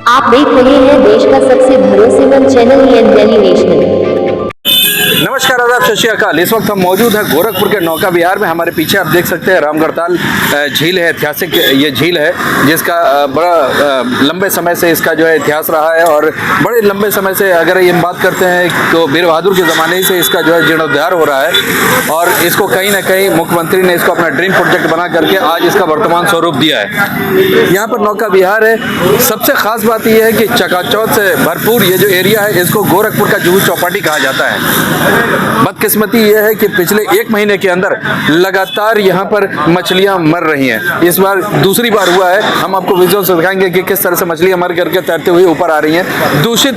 आप देख रहे हैं देश का सबसे भरोसेमंद चैनल दिल्ली नेशनल। नमस्कार, आदाब, सत श्री अकाल। इस वक्त हम मौजूद हैं गोरखपुर के नौका विहार में। हमारे पीछे आप देख सकते हैं रामगढ़ताल झील है, ऐतिहासिक ये झील है जिसका बड़ा लंबे समय से इसका जो है इतिहास रहा है। और बड़े लंबे समय से अगर ये बात करते हैं तो वीर बहादुर के ज़माने से इसका जो है जीर्णोद्धार हो रहा है और इसको कहीं ना कहीं मुख्यमंत्री ने इसको अपना ड्रीम प्रोजेक्ट बना करके आज इसका वर्तमान स्वरूप दिया है। यहाँ पर नौका विहार है। सबसे खास बात यह है कि चकाचौंध से भरपूर ये जो एरिया है इसको गोरखपुर का जुहू चौपाटी कहा जाता है। बदकिस्मती यह है कि पिछले 1 महीने के अंदर लगातार यहाँ पर मछलियाँ मर रही हैं। इस बार दूसरी बार हुआ है। हम आपको विजुअल से दिखाएंगे कि किस तरह से मछलियाँ मर करके तैरते हुए ऊपर आ रही हैं। दूषित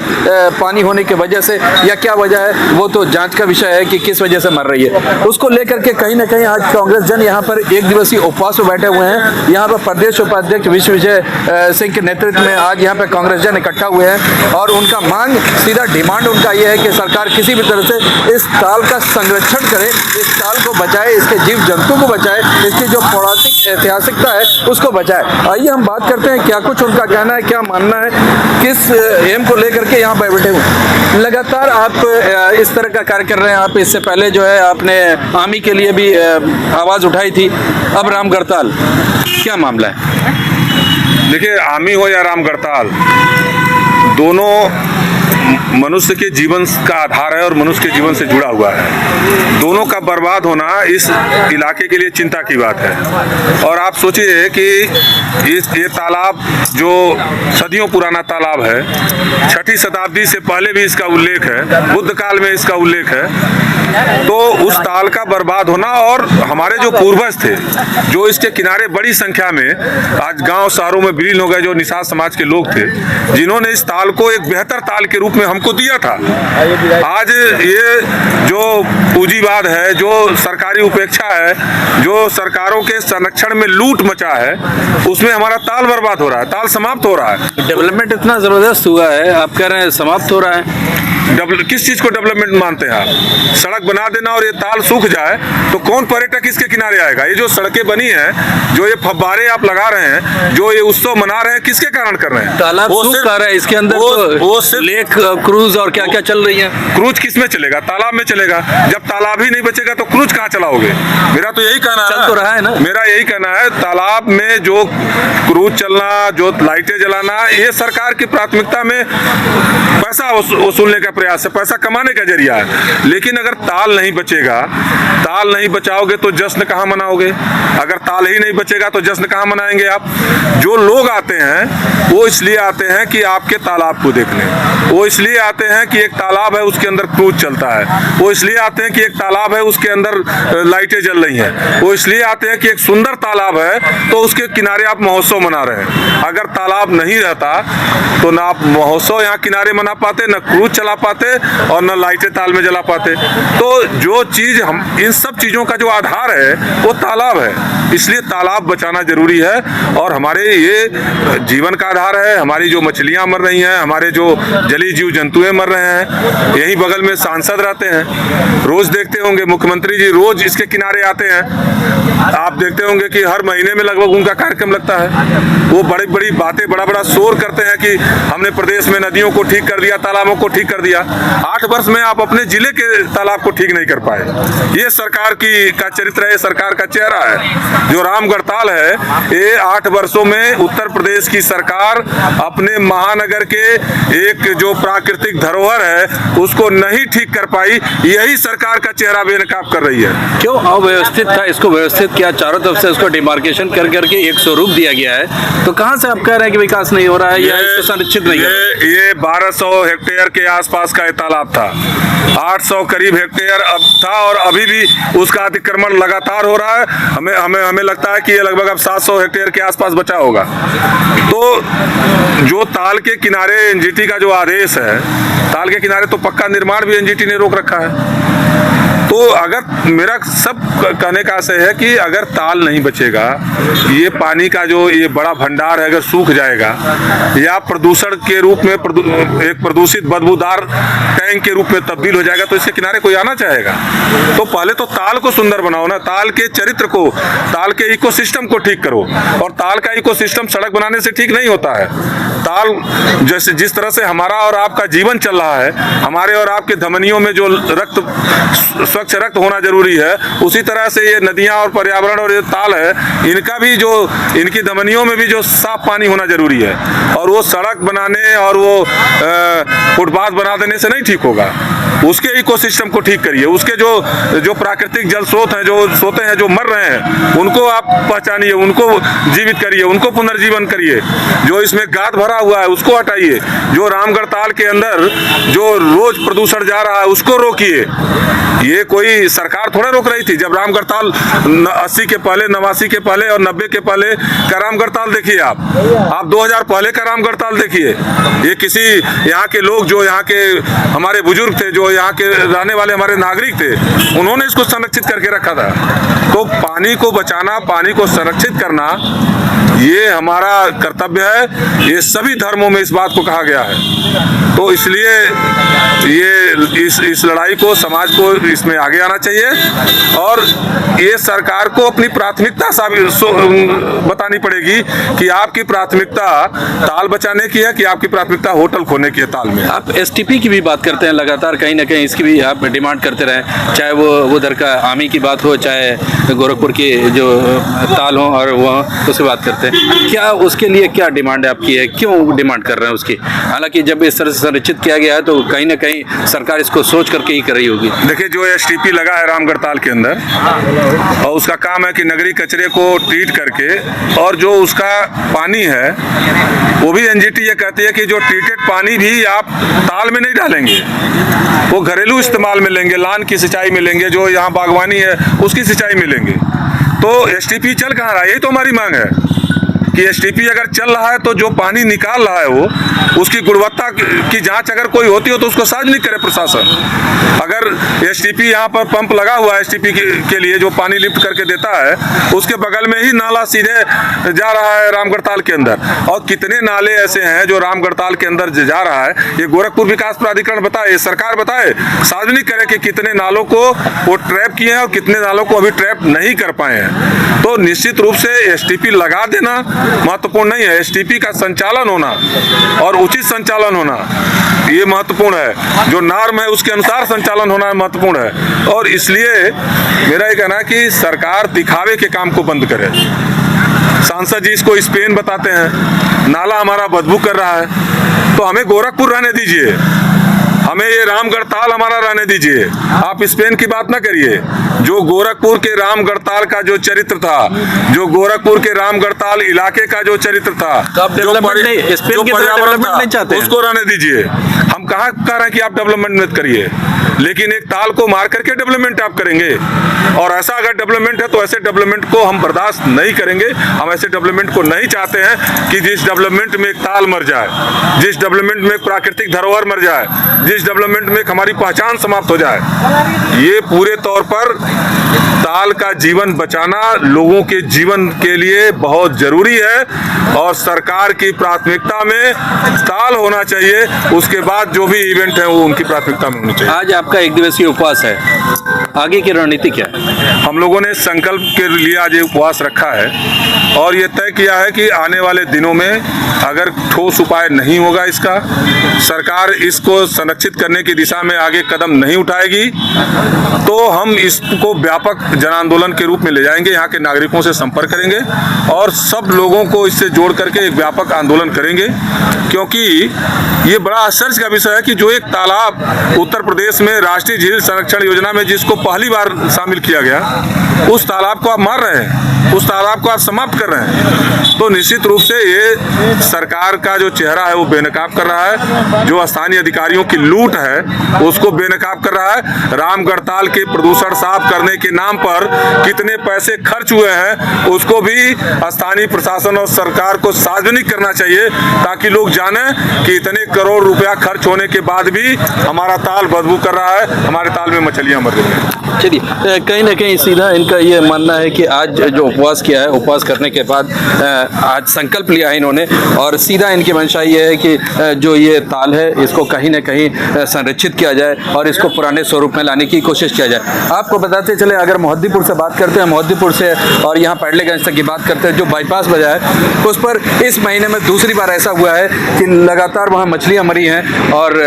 पानी होने की वजह से या क्या वजह है वो तो जांच का विषय है कि किस वजह से मर रही है। उसको लेकर के कहीं ना कहीं आज कांग्रेस जन यहाँ पर 1 दिवसीय उपवास में बैठे हुए हैं। यहाँ पर प्रदेश उपाध्यक्ष विश्वविजय सिंह के नेतृत्व में आज यहाँ पर कांग्रेस जन इकट्ठा हुए हैं और उनका मांग, सीधा डिमांड उनका यह है कि सरकार किसी भी तरह से इस ताल का संरक्षण करे, इस ताल को बचाए, इसके जीव जंतु को बचाए, इसकी जो पौराणिक ऐतिहासिकता है उसको बचाए। आइए हम बात करते हैं क्या कुछ उनका कहना है, क्या मानना है, किस एम को लेकर के यहाँ पर बैठे हुए। लगातार आप इस तरह का कार्य कर रहे हैं। आप इससे पहले जो है आपने आर्मी के लिए भी आवाज़ उठाई थी, अब रामगढ़ताल, क्या मामला है? देखिए, आर्मी हो या रामगढ़ताल, दोनों मनुष्य के जीवन का आधार है और मनुष्य के जीवन से जुड़ा हुआ है। दोनों का बर्बाद होना इस इलाके के लिए चिंता की बात है। और आप सोचिए कि ये तालाब जो सदियों पुराना तालाब है, 6वीं शताब्दी से पहले भी इसका उल्लेख है, बुद्ध काल में इसका उल्लेख है। तो उस ताल का बर्बाद होना, और हमारे जो पूर्वज थे जो इसके किनारे बड़ी संख्या में आज गांव शहरों में विलीन हो गए, जो निषाद समाज के लोग थे, जिन्होंने इस ताल को एक बेहतर ताल के रूप में हमको दिया था। आज ये जो पूंजीवाद है, जो सरकारी उपेक्षा है, जो सरकारों के संरक्षण में लूट मचा है, उसमें हमारा ताल बर्बाद हो रहा है, ताल समाप्त हो रहा है। डेवलपमेंट इतना जबरदस्त हुआ है, आप कह रहे हैं समाप्त हो रहा है। किस चीज को डेवलपमेंट मानते हैं आप? सड़क बना देना और ये ताल सूख जाए तो कौन पर्यटक इसके किनारे आएगा? ये जो सड़कें बनी हैं, जो ये फव्वारे आप लगा रहे हैं, जो ये उत्सव मना रहे हैं, किसके कारण कर रहे हैं? तालाब सूख रहा है, इसके अंदर वो लेक क्रूज और क्या क्या चल रही है। क्रूज किस में चलेगा? तालाब में चलेगा। जब तालाब ही नहीं बचेगा तो क्रूज कहाँ चलाओगे? मेरा तो यही कहना है। चल तो रहा है ना। मेरा यही कहना है, तालाब में जो क्रूज चलना, जो लाइटें जलाना, ये सरकार की प्राथमिकता में पैसा वसूलने का प्रयास है, पैसा कमाने का जरिया है। लेकिन अगर ताल नहीं बचेगा, ताल नहीं बचाओगे तो जश्न कहाँ मनाओगे? अगर ताल ही नहीं बचेगा तो जश्न कहाँ मनाएंगे आप? जो लोग आते हैं वो इसलिए आते हैं कि आपके तालाब को देखने, वो इसलिए आते हैं कि एक तालाब है उसके अंदर क्रूज चलता है, वो इसलिए आते हैं कि एक तालाब है उसके अंदर लाइटें जल रही हैं, वो इसलिए आते हैं कि एक सुंदर तालाब है तो उसके किनारे आप महोत्सव मना रहे हैं। अगर तालाब नहीं रहता तो ना आप महोत्सव यहाँ किनारे मना पाते, न क्रूज चला पाते और न लाइटें ताल में जला पाते। तो जो चीज हम, इन सब चीजों का जो आधार है वो तालाब है, इसलिए तालाब बचाना जरूरी है। और हमारे ये जीवन का आधार है। हमारी जो मछलियां मर रही हैं, हमारे जो जलीय जीव जंतुएं मर रहे हैं, यही बगल में सांसद रहते हैं, रोज देखते होंगे मुख्यमंत्री जी रोज इसके किनारे आते हैं। आप देखते होंगे कि हर महीने में लगभग उनका कार्यक्रम लगता है। वो बड़ी बड़ी बातें, बड़ा बड़ा शोर करते हैं कि हमने प्रदेश में नदियों को ठीक कर दिया, तालाबों को ठीक कर दिया। 8 वर्ष में आप अपने जिले के तालाब को ठीक नहीं कर पाए। ये सरकार का चरित्र है, सरकार का चेहरा है। जो रामगढ़ताल है, ये 8 वर्षों में उत्तर प्रदेश की सरकार अपने महानगर के एक जो प्राकृतिक धरोहर है उसको नहीं ठीक कर पाई। यही सरकार का चेहरा बेनकाब कर रही है। क्यों अव्यवस्थित था? इसको व्यवस्थित किया, चारों तरफ से उसको डिमार्केशन कर करके एक स्वरूप दिया गया है। तो कहाँ से आप कह रहे हैं कि विकास नहीं हो रहा है या इसको संरक्षित नहीं है? ये 1200 हेक्टेयर के आसपास का तालाब था। 800 करीब हेक्टेयर अब था और अभी भी उसका अतिक्रमण लगातार हो रहा है। हमें लगता है कि ये लगभग अब 700 हेक्टेयर के आसपास बचा होगा। तो जो ताल के किनारे एनजीटी का जो आदेश है, ताल के किनारे तो पक्का निर्माण भी एनजीटी ने रोक रखा है। तो अगर मेरा सब कहने का आशय है कि अगर ताल नहीं बचेगा, ये पानी का जो ये बड़ा भंडार है अगर सूख जाएगा या प्रदूषण के रूप में एक प्रदूषित बदबूदार टैंक के रूप में तब्दील हो जाएगा, तो इसके किनारे कोई आना चाहेगा। तो पहले तो ताल को सुंदर बनाओ ना, ताल के चरित्र को, ताल के इकोसिस्टम को ठीक करो। और ताल का इकोसिस्टम सड़क बनाने से ठीक नहीं होता है। ताल जैसे जिस तरह से हमारा और आपका जीवन चल रहा है, हमारे और आपके धमनियों में जो रक्त, स्वच्छ रक्त होना जरूरी है, उसी तरह से ये नदियां और पर्यावरण और ये ताल है, इनका भी जो, इनकी धमनियों में भी जो साफ पानी होना जरूरी है। और वो सड़क बनाने और वो फुटपाथ बना देने से नहीं ठीक होगा। उसके इकोसिस्टम को ठीक करिए, उसके जो प्राकृतिक जल स्रोत हैं, जो सोते हैं, जो मर रहे हैं, उनको आप पहचानिए, उनको जीवित करिए, उनको पुनर्जीवन करिए। जो इसमें गाद भरा हुआ है उसको हटाइए, जो रामगढ़ ताल के अंदर जो रोज प्रदूषण जा रहा है उसको रोकिए। ये कोई सरकार थोड़ा रोक रही थी। जब रामगढ़ ताल 80 के पहले, 89 के पहले और 90 के पहले का रामगढ़ ताल देखिए आप 2000 पहले का रामगढ़ ताल देखिए। ये किसी यहाँ के लोग, जो यहाँ के हमारे बुजुर्ग थे, जो यहाँ के रहने वाले हमारे नागरिक थे, उन्होंने इसको संरक्षित करके रखा था। तो पानी को बचाना, पानी को संरक्षित करना, ये हमारा कर्तव्य है। ये सभी धर्मों में इस बात को कहा गया है। तो इसलिए ये इस लड़ाई को, समाज को इसमें आगे आना चाहिए और ये सरकार को अपनी प्राथमिकता बतानी पड़ेगी कि आपकी प्राथमिकता ताल बचाने की है कि आपकी प्राथमिकता होटल खोलने की है ताल में। आप एसटीपी की भी बात करते हैं लगातार, कहीं ना कहीं इसकी भी आप डिमांड करते रहे, चाहे वो उधर का आमी की बात हो, चाहे गोरखपुर की जो ताल हो, और वो उसकी बात करते हैं। क्या उसके लिए क्या डिमांड आपकी है, क्यों डिमांड कर रहे हैं उसकी? हालांकि जब इस तरह से संरक्षित किया गया है तो कहीं ना कहीं सरकार इसको सोच करके ही कर रही होगी। देखिए, जो एसटीपी लगा है रामगढ़ ताल के अंदर, और उसका काम है कि नगरीय कचरे को ट्रीट करके, और जो उसका पानी है वो भी एनजीटी ये कहती है कि जो ट्रीटेड पानी भी आप ताल में नहीं डालेंगे, वो घरेलू इस्तेमाल में लेंगे, लान की सिंचाई में लेंगे, जो यहाँ बागवानी है उसकी सिंचाई में लेंगे। तो एसटीपी चल कहाँ रहा है? यही तो हमारी मांग है कि एसटीपी अगर चल रहा है तो जो पानी निकाल रहा है वो, उसकी गुणवत्ता की जांच अगर कोई होती हो तो उसको सार्वजनिक करे प्रशासन। अगर एसटीपी यहाँ पर पंप लगा हुआ है एसटीपी के लिए जो पानी लिफ्ट करके देता है, उसके बगल में ही नाला सीधे जा रहा है रामगढ़ ताल के अंदर। और कितने नाले ऐसे हैं जो रामगढ़ ताल के अंदर जा रहा है, ये गोरखपुर विकास प्राधिकरण बताए, सरकार बताए, सार्वजनिक करे कि कितने नालों को वो ट्रैप किए हैं और कितने नालों को अभी ट्रैप नहीं कर पाए हैं। तो निश्चित रूप से एसटीपी लगा देना महत्वपूर्ण नहीं है, एसटीपी का संचालन होना और उचित संचालन होना ये महत्वपूर्ण है। जो नॉर्म है उसके अनुसार संचालन होना महत्वपूर्ण है। और इसलिए मेरा ये कहना है कि सरकार दिखावे के काम को बंद करे। सांसद जी इसको स्पेन बताते हैं, नाला हमारा बदबू कर रहा है, तो हमें गोरखपुर रहने दीजिए, हमें ये रामगढ़ ताल हमारा रहने दीजिए। आप स्पेन की बात ना करिए। जो गोरखपुर के रामगढ़ ताल का जो चरित्र था, जो गोरखपुर के रामगढ़ ताल इलाके का जो चरित्र था, तो आप डेवलपमेंट नहीं चाहते, उसको रहने दीजिए। हम कहाँ कह रहे हैं कि आप डेवलपमेंट मत करिए, लेकिन एक ताल को मार करके डेवलपमेंट आप करेंगे। और ऐसा अगर डेवलपमेंट है तो ऐसे डेवलपमेंट को हम बर्दाश्त नहीं करेंगे। हम ऐसे डेवलपमेंट को नहीं चाहते हैं कि जिस डेवलपमेंट में एक ताल मर जाए, जिस डेवलपमेंट में एक प्राकृतिक धरोहर मर जाए, जिस डेवलपमेंट में हमारी पहचान समाप्त हो जाए। ये पूरे तौर पर ताल का जीवन बचाना लोगों के जीवन के लिए बहुत जरूरी है और सरकार की प्राथमिकता में ताल होना चाहिए। उसके बाद जो भी इवेंट है वो उनकी प्राथमिकता में होनी चाहिए। आज आपका एक दिवसीय उपवास है, आगे की रणनीति क्या है? हम लोगों ने संकल्प के लिए आज ये उपवास रखा है और ये तय किया है कि आने वाले दिनों में अगर ठोस उपाय नहीं होगा इसका, सरकार इसको संरक्षित करने की दिशा में आगे कदम नहीं उठाएगी, तो हम इसको व्यापक जन आंदोलन के रूप में ले जाएंगे। यहाँ के नागरिकों से संपर्क करेंगे और सब लोगों को इससे जोड़ करके एक व्यापक आंदोलन करेंगे। क्योंकि ये बड़ा आश्चर्य का विषय है कि जो एक तालाब उत्तर प्रदेश में राष्ट्रीय झील संरक्षण योजना में जिसको पहली बार शामिल किया गया, उस तालाब को आप मार रहे हैं, उस तालाब को आप समाप्त कर रहे हैं। तो निश्चित रूप से ये सरकार का जो चेहरा है वो बेनकाब कर रहा है। जो स्थानीय अधिकारियों की लूट है उसको बेनकाब कर रहा है। रामगढ़ ताल के प्रदूषण साफ करने के नाम पर कितने पैसे खर्च हुए हैं उसको भी स्थानीय प्रशासन और सरकार को सार्वजनिक करना चाहिए, ताकि लोग जाने कि इतने करोड़ रुपया खर्च होने के बाद भी हमारा ताल बदबू कर रहा है, हमारे ताल में मछलियां मर रही हैं। चलिए कहीं ना कहीं सीधा इनका ये मानना है कि आज जो उपवास किया है, उपवास करने के बाद आज संकल्प लिया है इन्होंने, और सीधा इनकी मंशा ये है कि जो ये ताल है इसको कहीं ना कहीं संरक्षित किया जाए और इसको पुराने स्वरूप में लाने की कोशिश किया जाए। आपको बताते चले, अगर मोहद्दीपुर से बात करते हैं, मोहद्दीपुर से और यहाँ पैडलेगंज तक की बात करते हैं, जो बाईपास बजा है उस पर इस महीने में दूसरी बार ऐसा हुआ है कि लगातार वहाँ मछलियाँ मरी हैं और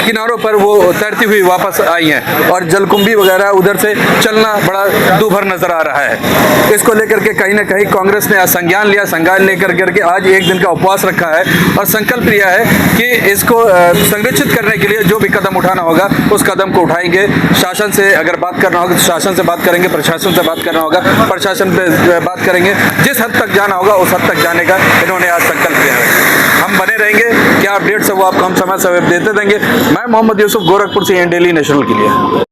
किनारों पर वो तैरती हुई वापस आई हैं और जलकुंभी वगैरह उधर से चलना बड़ा दूभर नजर आ रहा है। इसको लेकर के कहीं ना कहीं कांग्रेस ने संज्ञान लिया, संज्ञान लेकर करके आज एक दिन का उपवास रखा है और संकल्प लिया है कि इसको संरक्षित करने के लिए जो भी कदम उठाना होगा उस कदम को उठाएंगे। शासन से अगर बात करना होगा तो शासन से बात करेंगे, प्रशासन से बात करना होगा प्रशासन पे बात करेंगे, जिस हद तक जाना होगा उस हद तक जाने का इन्होंने आज संकल्प लिया है। हम बने रहेंगे, क्या अपडेट्स है वो आपको हम समय समय देते देंगे। मैं मोहम्मद यूसुफ, गोरखपुर से, डेली नेशनल के लिए।